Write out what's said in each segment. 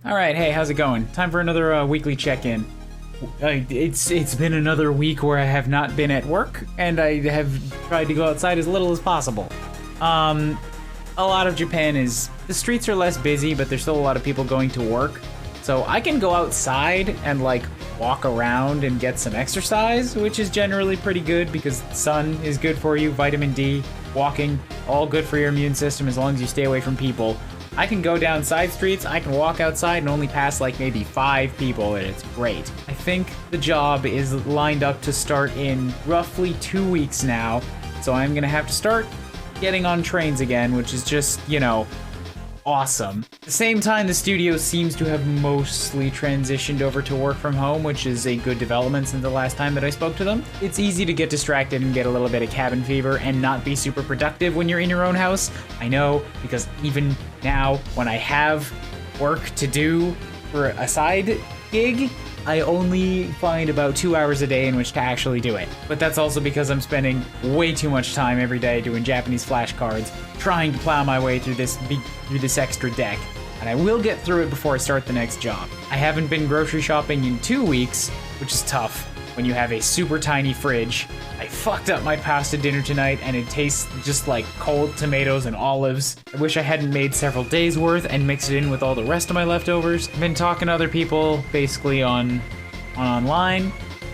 All right, hey, how's it going? Time for another weekly check-in. It's been another week where I have not been at work, and I have tried to go outside as little as possible. A lot of Japan is, the streets are less busy, but there's still a lot of people going to work. So I can go outside and like walk around and get some exercise, which is generally pretty good because the sun is good for you, vitamin D, walking, all good for your immune system as long as you stay away from people. I can go down side streets, I can walk outside and only pass like maybe 5 people, and it's great. I think the job is lined up to start in roughly 2 weeks now, so I'm gonna have to start getting on trains again, which is just, you know, awesome. At the same time, the studio seems to have mostly transitioned over to work from home, which is a good development since the last time that I spoke to them. It's easy to get distracted and get a little bit of cabin fever and not be super productive when you're in your own house. I know, because even now, when I have work to do for a side gig, I only find about 2 hours a day in which to actually do it. But that's also because I'm spending way too much time every day doing Japanese flashcards, trying to plow my way through this extra deck. And I will get through it before I start the next job. I haven't been grocery shopping in 2 weeks, which is tough when you have a super tiny fridge. I fucked up my pasta dinner tonight and it tastes just like cold tomatoes and olives. I wish I hadn't made several days worth and mixed it in with all the rest of my leftovers. I've been talking to other people basically online.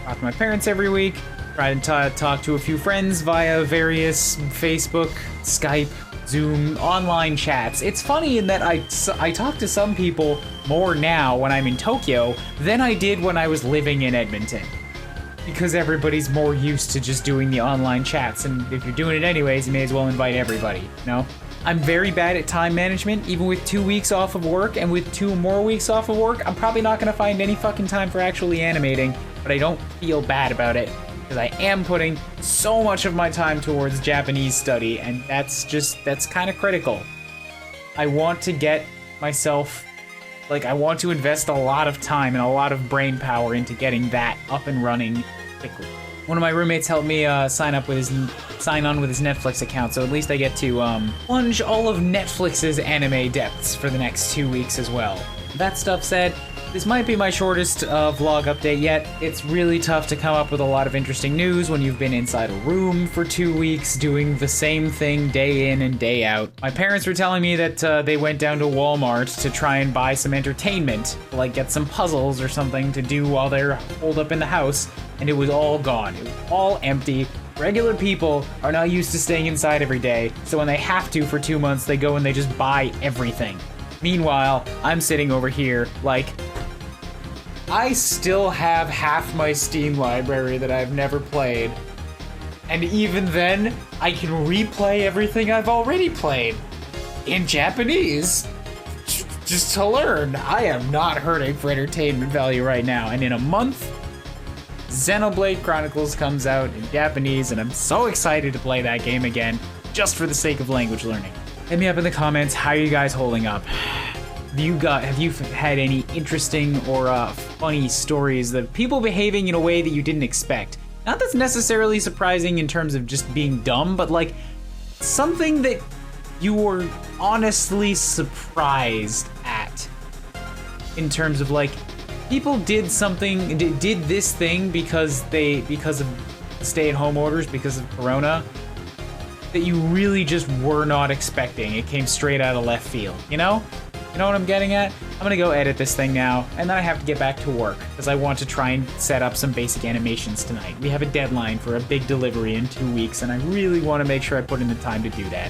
Talk to my parents every week. Try to talk to a few friends via various Facebook, Skype, Zoom, online chats. It's funny in that I talk to some people more now when I'm in Tokyo than I did when I was living in Edmonton. Because everybody's more used to just doing the online chats, and if you're doing it anyways, you may as well invite everybody, you know? I'm very bad at time management. Even with 2 weeks off of work and with 2 more weeks off of work, I'm probably not gonna find any fucking time for actually animating, but I don't feel bad about it because I am putting so much of my time towards Japanese study, and that's kind of critical. I want to get myself, I want to invest a lot of time and a lot of brain power into getting that up and running quickly. One of my roommates helped me sign on with his Netflix account, so at least I get to plunge all of Netflix's anime depths for the next 2 weeks as well. That stuff said, this might be my shortest vlog update yet. It's really tough to come up with a lot of interesting news when you've been inside a room for 2 weeks doing the same thing day in and day out. My parents were telling me that they went down to Walmart to try and buy some entertainment, like get some puzzles or something to do while they're holed up in the house, and it was all gone. It was all empty. Regular people are not used to staying inside every day, so when they have to for 2 months, they go and they just buy everything. Meanwhile, I'm sitting over here like, I still have half my Steam library that I've never played. And even then, I can replay everything I've already played in Japanese just to learn. I am not hurting for entertainment value right now. And in a month, Xenoblade Chronicles comes out in Japanese, and I'm so excited to play that game again, just for the sake of language learning. Hit me up in the comments, how are you guys holding up? Have you had any interesting or funny stories of people behaving in a way that you didn't expect? Not that's necessarily surprising in terms of just being dumb, but like something that you were honestly surprised at. In terms of like, people did this thing because of stay-at-home orders, because of Corona, that you really just were not expecting. It came straight out of left field, you know? You know what I'm getting at? I'm gonna go edit this thing now, and then I have to get back to work, because I want to try and set up some basic animations tonight. We have a deadline for a big delivery in 2 weeks, and I really want to make sure I put in the time to do that.